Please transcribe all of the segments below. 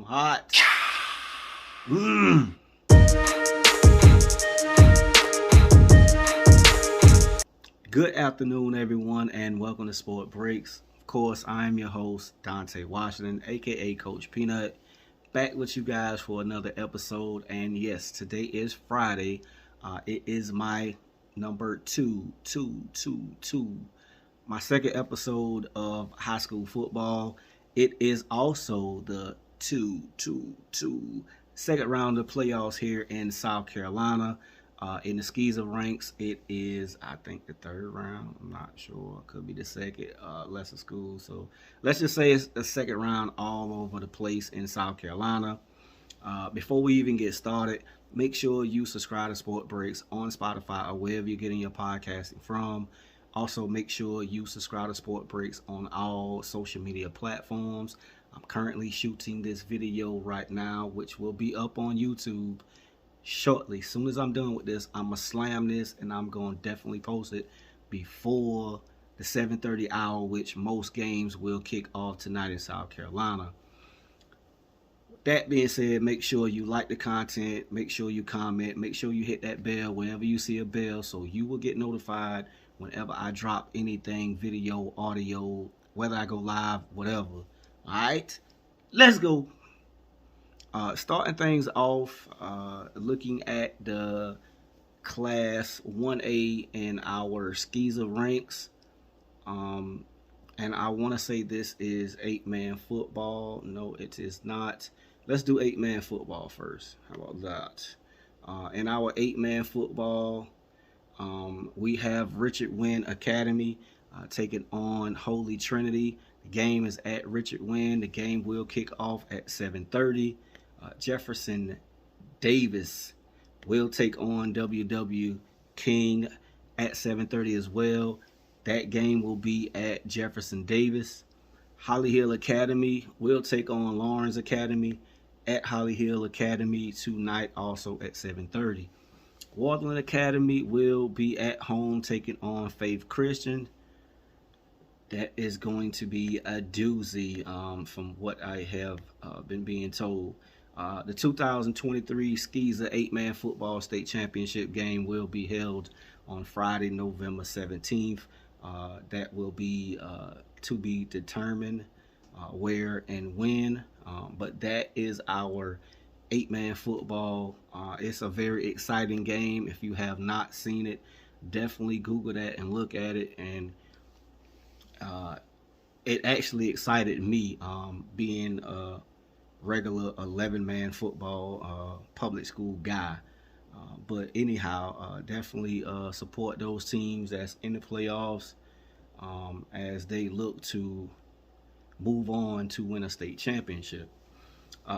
hot. Mm. Good afternoon, everyone, and welcome to Sport Breaks. Of course, I am your host, Dante Washington, aka Coach Peanut, back with you guys for another episode. And yes, today is Friday. It is my number my second episode of high school football. It is also the second round of playoffs here in South Carolina. In the Skeezer ranks, it is, I think, the third round. I'm not sure. Could be the second. Lesser school. So let's just say it's the second round all over the place in South Carolina. Before we even get started, make sure you subscribe to Sport Breaks on Spotify or wherever you're getting your podcasting from. Also, make sure you subscribe to Sport Breaks on all social media platforms. I'm currently shooting this video right now, which will be up on YouTube shortly. As soon as I'm done with this, I'm going to slam this and I'm going to definitely post it before the 7:30 hour, which most games will kick off tonight in South Carolina. That being said, make sure you like the content, make sure you comment, make sure you hit that bell whenever you see a bell so you will get notified whenever I drop anything, video, audio, whether I go live, whatever. All right, let's go. Starting things off, looking at the Class 1A in our Skeezer ranks. And I want to say this is 8-man football. No, it is not. Let's do 8-man football first. How about that? In our 8-man football, we have Richard Wynn Academy taking on Holy Trinity. The game is at Richard Wynn. The game will kick off at 7:30. Jefferson Davis will take on W.W. King at 7:30 as well. That game will be at Jefferson Davis. Holly Hill Academy will take on Lawrence Academy at Holly Hill Academy tonight, also at 7:30. Waterland Academy will be at home taking on Faith Christian. That is going to be a doozy from what I have been being told. The 2023 Skeezer 8-man football state championship game will be held on Friday, November 17th. That will be to be determined where and when. But that is our 8-man football. It's a very exciting game. If you have not seen it, definitely Google that and look at it. And it actually excited me being a regular 11-man football public school guy. But anyhow, definitely support those teams that's in the playoffs as they look to move on to win a state championship.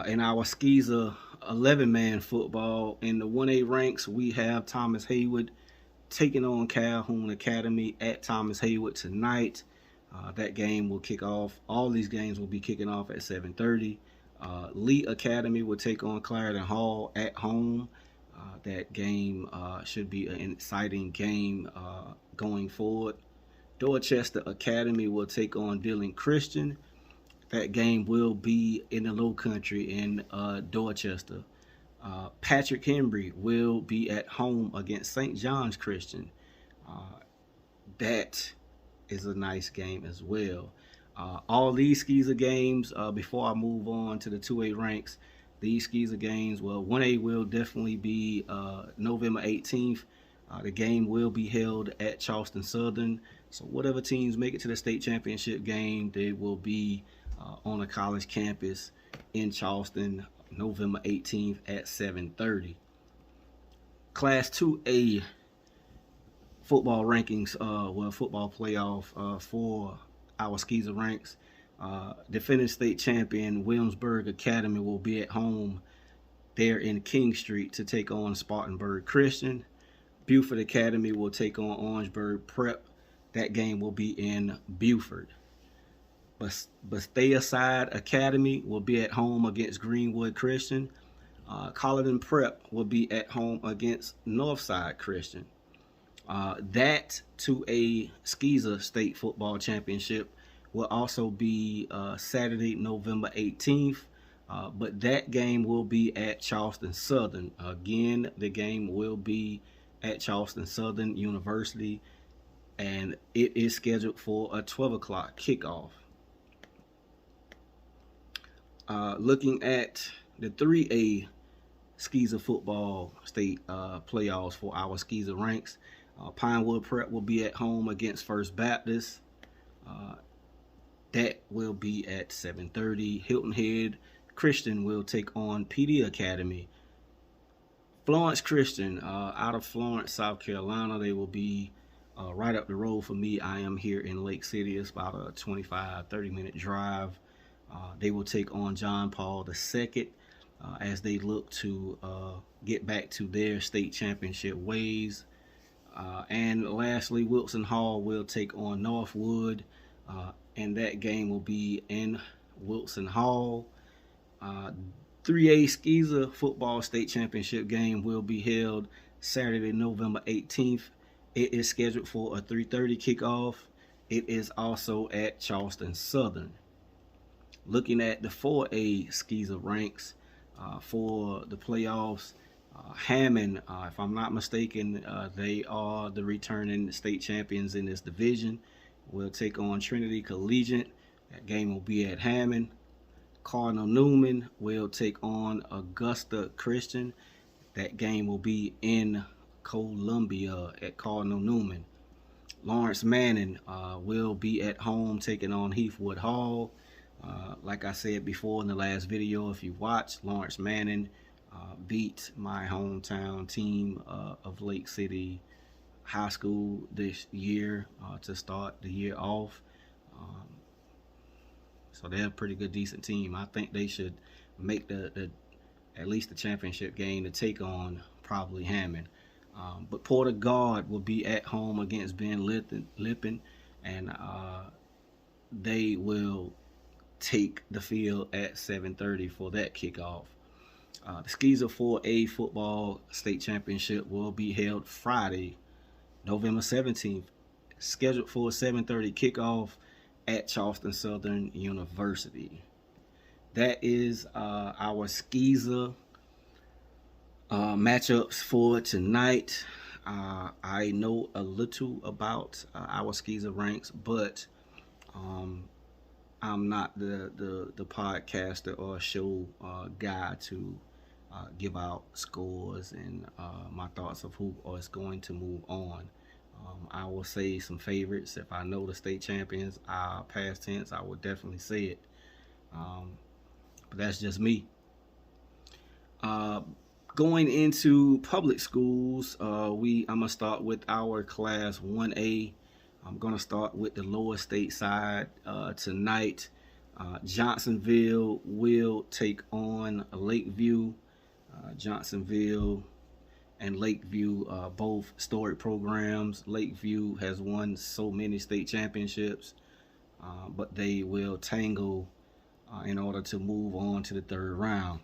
In our Skeezer 11-man football, in the 1A ranks, we have Thomas Haywood taking on Calhoun Academy at Thomas Haywood tonight. That game will kick off. All these games will be kicking off at 7:30. Lee Academy will take on Clarendon Hall at home. That game should be an exciting game going forward. Dorchester Academy will take on Dillon Christian. That game will be in the Low Country in Dorchester. Patrick Henry will be at home against St. John's Christian. That is a nice game as well. All these Skeezer games, before I move on to the 2A ranks, these Skeezer games, well, 1A will definitely be November 18th. The game will be held at Charleston Southern. So whatever teams make it to the state championship game, they will be on a college campus in Charleston, November 18th at 7:30. Class 2A football rankings, football playoff for our Skeezer ranks. Defending state champion Williamsburg Academy will be at home there in King Street to take on Spartanburg Christian. Buford Academy will take on Orangeburg Prep. That game will be in Buford. But Stay Aside Academy will be at home against Greenwood Christian. Colleton Prep will be at home against Northside Christian. That 2A Skeezer State Football Championship will also be Saturday, November 18th. But that game will be at Charleston Southern. Again, the game will be at Charleston Southern University, and it is scheduled for a 12 o'clock kickoff. Looking at the 3A Skeezer football state playoffs for our Skeezer ranks, Pinewood Prep will be at home against First Baptist. That will be at 7:30. Hilton Head Christian will take on PD Academy. Florence Christian, out of Florence, South Carolina, they will be right up the road for me. I am here in Lake City. It's about a 25-30 minute drive. They will take on John Paul II as they look to get back to their state championship ways. And lastly, Wilson Hall will take on Northwood, and that game will be in Wilson Hall. 3A Skeezer football state championship game will be held Saturday, November 18th. It is scheduled for a 3:30 kickoff. It is also at Charleston Southern. Looking at the 4A Skeezer ranks for the playoffs, Hammond, if I'm not mistaken, they are the returning state champions in this division. Will take on Trinity Collegiate. That game will be at Hammond. Cardinal Newman will take on Augusta Christian. That game will be in Columbia at Cardinal Newman. Lawrence Manning will be at home taking on Heathwood Hall. Like I said before in the last video, if you watched, Lawrence Manning beat my hometown team of Lake City High School this year to start the year off. So they're a pretty good, decent team. I think they should make the at least the championship game to take on probably Hammond. But Porter Guard will be at home against Ben Lippen, and they will take the field at 7:30 for that kickoff. The Skeezer 4A football state championship will be held Friday, November 17th, scheduled for a 7:30 kickoff at Charleston Southern University. That is our Skeezer matchups for tonight. I know a little about our Skeezer ranks, but I'm not the podcaster or show guy to give out scores and my thoughts of who is going to move on. I will say some favorites. If I know the state champions, past tense, I would definitely say it. But that's just me. Going into public schools, I'm gonna start with our class 1A. I'm gonna start with the lower state side tonight. Johnsonville will take on Lakeview. Johnsonville and Lakeview, both storied programs. Lakeview has won so many state championships, but they will tangle in order to move on to the third round.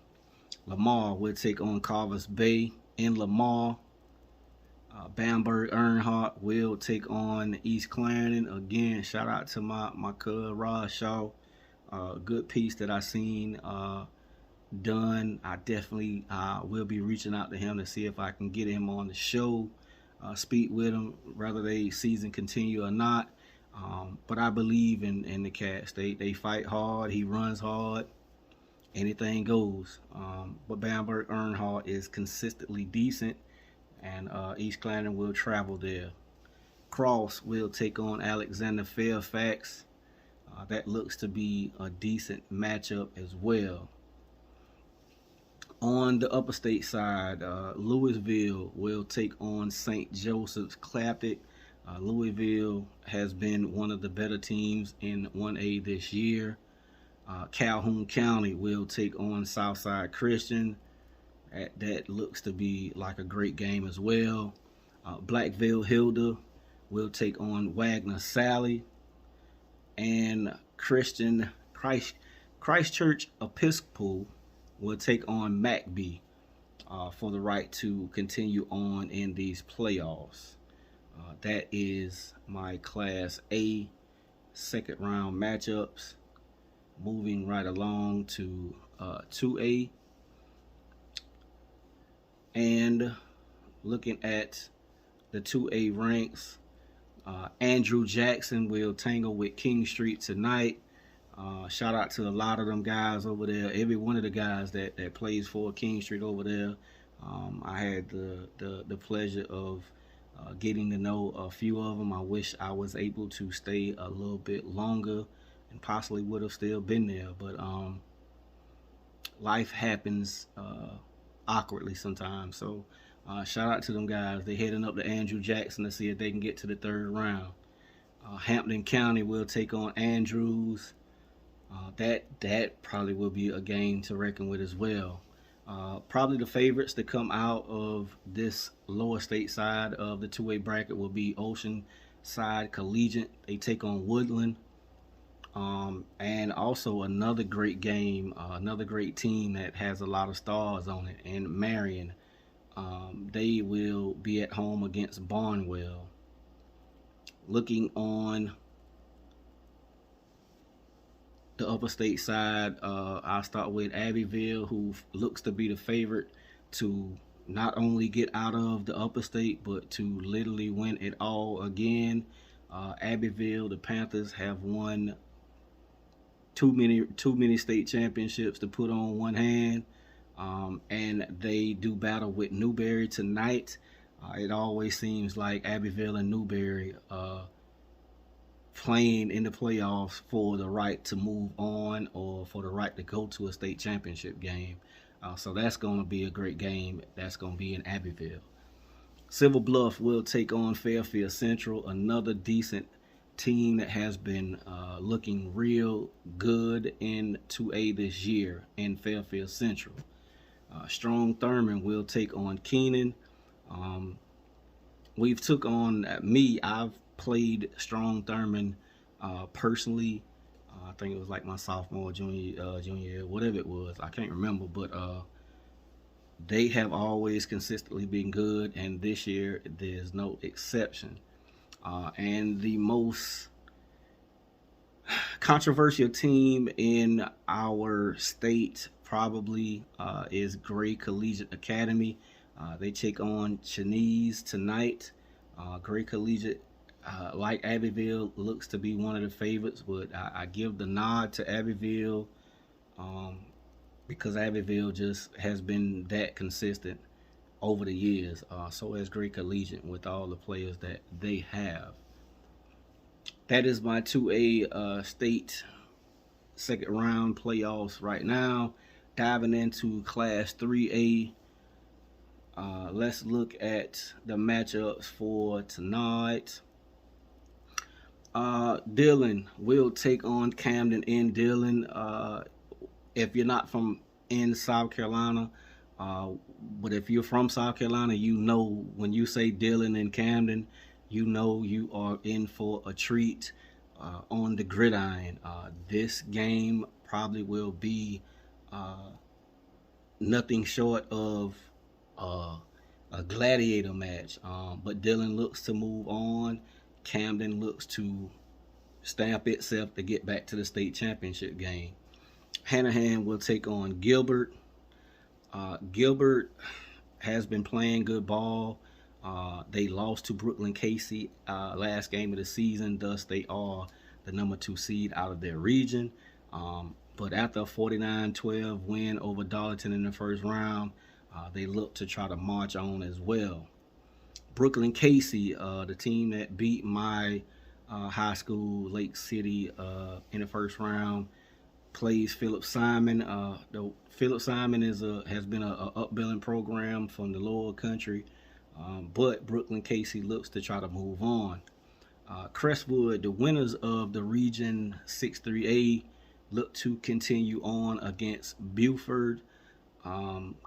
Lamar will take on Carvers Bay in Lamar. Bamberg Earnhardt will take on East Clarendon. Again, shout out to my cuz Rod Shaw. Good piece that I seen done. I definitely will be reaching out to him to see if I can get him on the show, speak with him, whether they season continue or not. But I believe in the cats. They fight hard. He runs hard. Anything goes. But Bamberg Earnhardt is consistently decent, and East Clarendon will travel there. Cross will take on Alexander Fairfax. That looks to be a decent matchup as well. On the upper state side, Louisville will take on St. Joseph's Claptic. Louisville has been one of the better teams in 1A this year. Calhoun County will take on Southside Christian. That looks to be like a great game as well. Blackville Hilda will take on Wagner Sally. And Christchurch Episcopal will take on McBee for the right to continue on in these playoffs. That is my Class A second round matchups. Moving right along to 2A. And looking at the 2A ranks, Andrew Jackson will tangle with King Street tonight. Shout out to a lot of them guys over there. Every one of the guys that plays for King Street over there. I had the pleasure of getting to know a few of them. I wish I was able to stay a little bit longer and possibly would have still been there. But life happens awkwardly sometimes. So shout out to them guys. They're heading up to Andrew Jackson to see if they can get to the third round. Hampton County will take on Andrews. That probably will be a game to reckon with as well. Probably the favorites to come out of this lower state side of the 2A bracket will be Oceanside Collegiate. They take on Woodland. And also another great game, another great team that has a lot of stars on it, and Marion. They will be at home against Barnwell. Looking on the upper state side, I'll start with Abbeville, who looks to be the favorite to not only get out of the upper state, but to literally win it all again. Abbeville, the Panthers, have won too many state championships to put on one hand, and they do battle with Newberry tonight. It always seems like Abbeville and Newberry playing in the playoffs for the right to move on or for the right to go to a state championship game. So that's going to be a great game. That's going to be in Abbeville. Silver Bluff will take on Fairfield Central, another decent team that has been looking real good in 2A this year in Fairfield Central. Strong Thurman will take on Keenan. We've took on I've played Strong Thurman personally. I think it was like my sophomore, junior year, whatever it was. I can't remember, but they have always consistently been good, and this year there's no exception. And the most controversial team in our state probably is Gray Collegiate Academy. They take on Chenise tonight. Gray Collegiate, like Abbeville, looks to be one of the favorites, but I give the nod to Abbeville because Abbeville just has been that consistent over the years. So has Gray Collegiate with all the players that they have. That is my 2A state second round playoffs right now. Diving into Class 3A. Let's look at the matchups for tonight. Dillon will take on Camden in Dillon. If you're not from in South Carolina, but if you're from South Carolina, you know when you say Dillon and Camden, you know you are in for a treat on the gridiron. This game probably will be nothing short of a gladiator match. But Dillon looks to move on. Camden looks to stamp itself to get back to the state championship game. Hanahan will take on Gilbert. Gilbert has been playing good ball. They lost to Brooklyn Casey last game of the season. Thus, they are the number 2 seed out of their region. But after a 49-12 win over Darlington in the first round, they look to try to march on as well. Brooklyn Casey, the team that beat my high school, Lake City, in the first round, plays Philip Simon. Philip Simon has been a upbuilding program from the lower country, but Brooklyn Casey looks to try to move on. Crestwood, the winners of the Region 6-3A, look to continue on against Buford.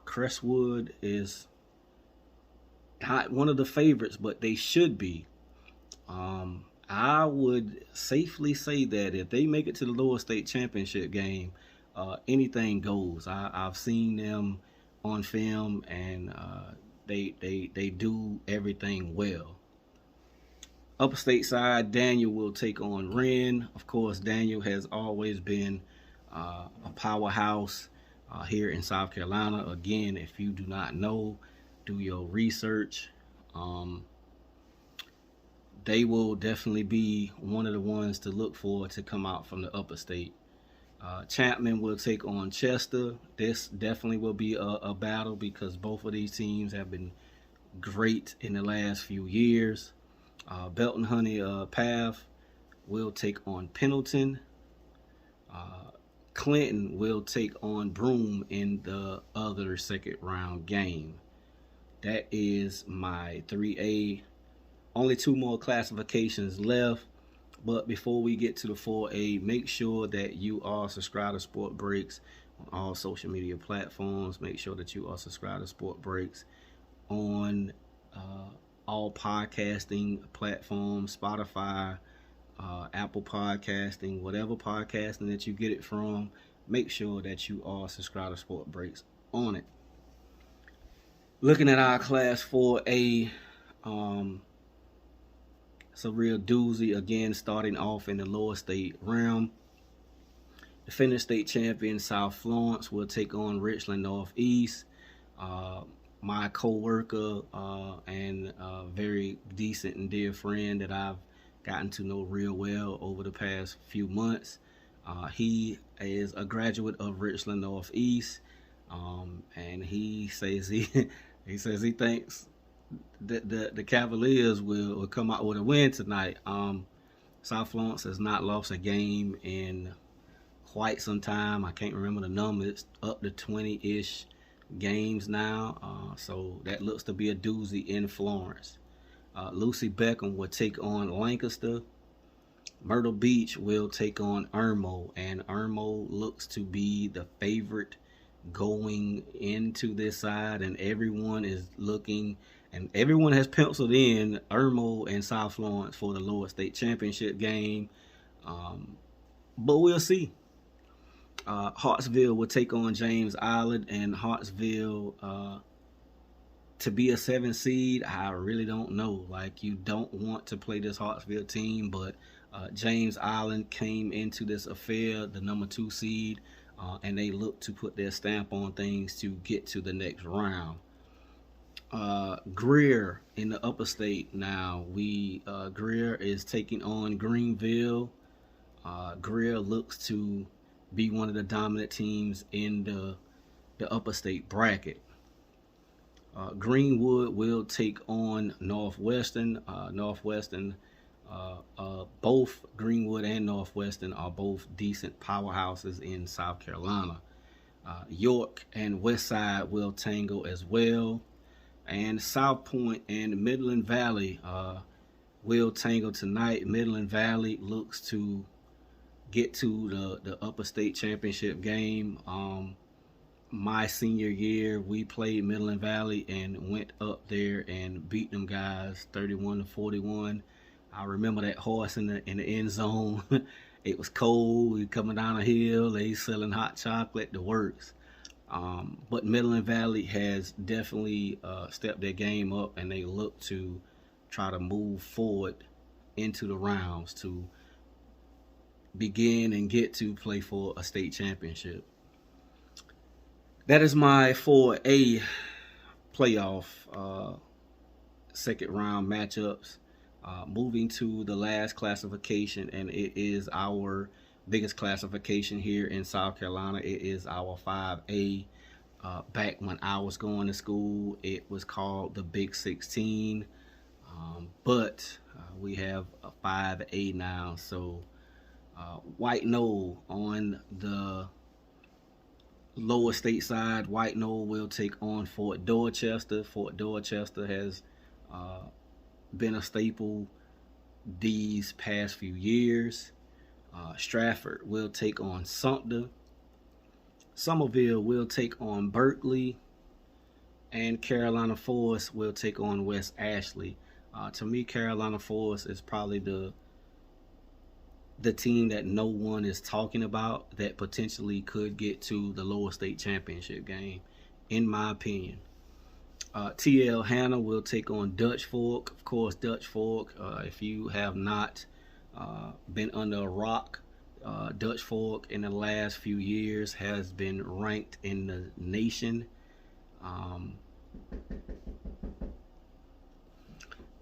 Crestwood is not one of the favorites, but they should be. I would safely say that if they make it to the lower state championship game, anything goes. I've seen them on film, and they do everything well. Upper state side, Daniel will take on Wren. Of course, Daniel has always been a powerhouse. here in South Carolina. Again, if you do not know, do your research. They will definitely be one of the ones to look for to come out from the upper state. Chapman will take on Chester. This definitely will be a battle because both of these teams have been great in the last few years. Belton Honey Path will take on Pendleton. Clinton will take on Broome in the other second round game. That is my 3A. Only 2 more classifications left. But before we get to the 4A, make sure that you are subscribed to Sport Breaks on all social media platforms. Make sure that you are subscribed to Sport Breaks on all podcasting platforms, Spotify, Apple Podcasting, whatever podcasting that you get it from. Make sure that you are subscribed to Sport Breaks on it. Looking at our Class 4A, it's a real doozy. Again, starting off in the lower state realm. Defending state champion South Florence will take on Richland Northeast. My co-worker and very decent and dear friend that I've gotten to know real well over the past few months. He is a graduate of Richland Northeast, and he says he thinks the Cavaliers will come out with a win tonight. South Florence has not lost a game in quite some time. I can't remember the number. It's up to 20-ish games now. So that looks to be a doozy in Florence. Lucy Beckham will take on Lancaster. Myrtle Beach will take on Irmo, and Irmo looks to be the favorite going into this side, and everyone is looking, and everyone has penciled in Irmo and South Florence for the lower state championship game, but we'll see. Hartsville will take on James Island, and Hartsville to be a 7 seed, I really don't know. Like, you don't want to play this Hartsville team, but James Island came into this affair the number 2 seed, and they look to put their stamp on things to get to the next round. Greer in the upper state now. Greer is taking on Greenville. Greer looks to be one of the dominant teams in the upper state bracket. Greenwood will take on Northwestern. Both Greenwood and Northwestern are both decent powerhouses in South Carolina. York and Westside will tangle as well. And South Point and Midland Valley will tangle tonight. Midland Valley looks to get to the upper state championship game. My senior year, we played Midland Valley and went up there and beat them guys 31-41. I remember that horse in the end zone. It was cold. We coming down a hill. They selling hot chocolate, the works. But Midland Valley has definitely stepped their game up, and they look to try to move forward into the rounds to begin and get to play for a state championship. That is my 4A playoff second round matchups. Moving to the last classification, and it is our biggest classification here in South Carolina. It is our 5A. Back when I was going to school, it was called the Big 16, but we have a 5A now. So White Knoll on the lower state side. White Knoll will take on Fort Dorchester. Fort Dorchester has been a staple these past few years. Stratford will take on Sumter. Somerville will take on Berkeley, and Carolina Forest will take on West Ashley. To me, Carolina Forest is probably the team that no one is talking about that potentially could get to the lower state championship game, in my opinion. TL Hannah will take on Dutch Fork. Of course, Dutch Fork, if you have not been under a rock Dutch Fork in the last few years has been ranked in the nation. Um,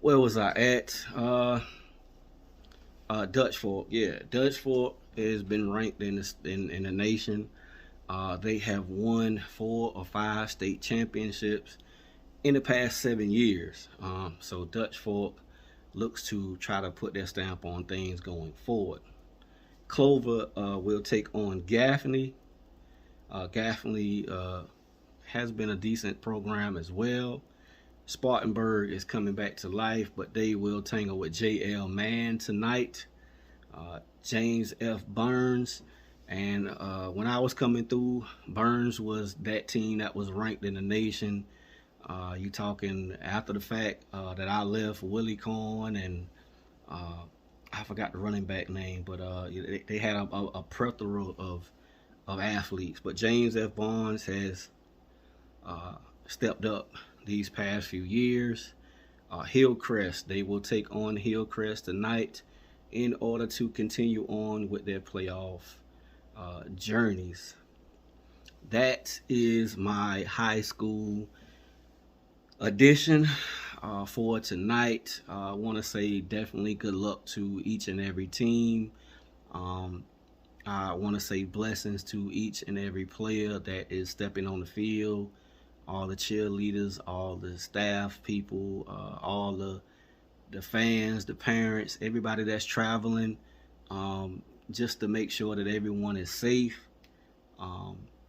where was I at? Dutch Fork. Yeah, Dutch Fork has been ranked in the nation. They have won 4 or 5 state championships in the past 7 years. So Dutch Fork looks to try to put their stamp on things going forward. Clover will take on Gaffney. Gaffney has been a decent program as well. Spartanburg is coming back to life, but they will tangle with J.L. Mann tonight. James F. Burns. And when I was coming through, Burns was that team that was ranked in the nation. You talking after the fact that I left, Willie Corn and I forgot the running back name, but they had a plethora of athletes. But James F. Barnes has stepped up these past few years. Hillcrest, they will take on Hillcrest tonight in order to continue on with their playoff journeys. That is my high school edition for tonight. I want to say definitely good luck to each and every team. I want to say blessings to each and every player that is stepping on the field, all the cheerleaders, all the staff people, all the fans, the parents, everybody that's traveling, just to make sure that everyone is safe.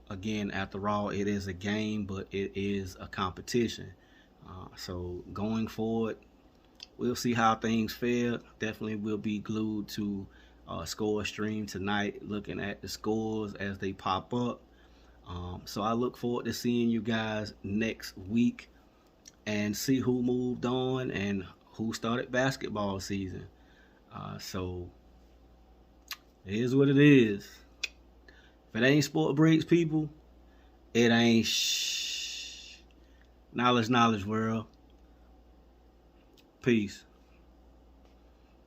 Again, after all, it is a game, but it is a competition. So going forward, we'll see how things fare. Definitely will be glued to Score Stream tonight, looking at the scores as they pop up. So I look forward to seeing you guys next week and see who moved on and who started basketball season. So it is what it is. If it ain't Sport Breaks, people, it ain't shh. Knowledge, world. Peace.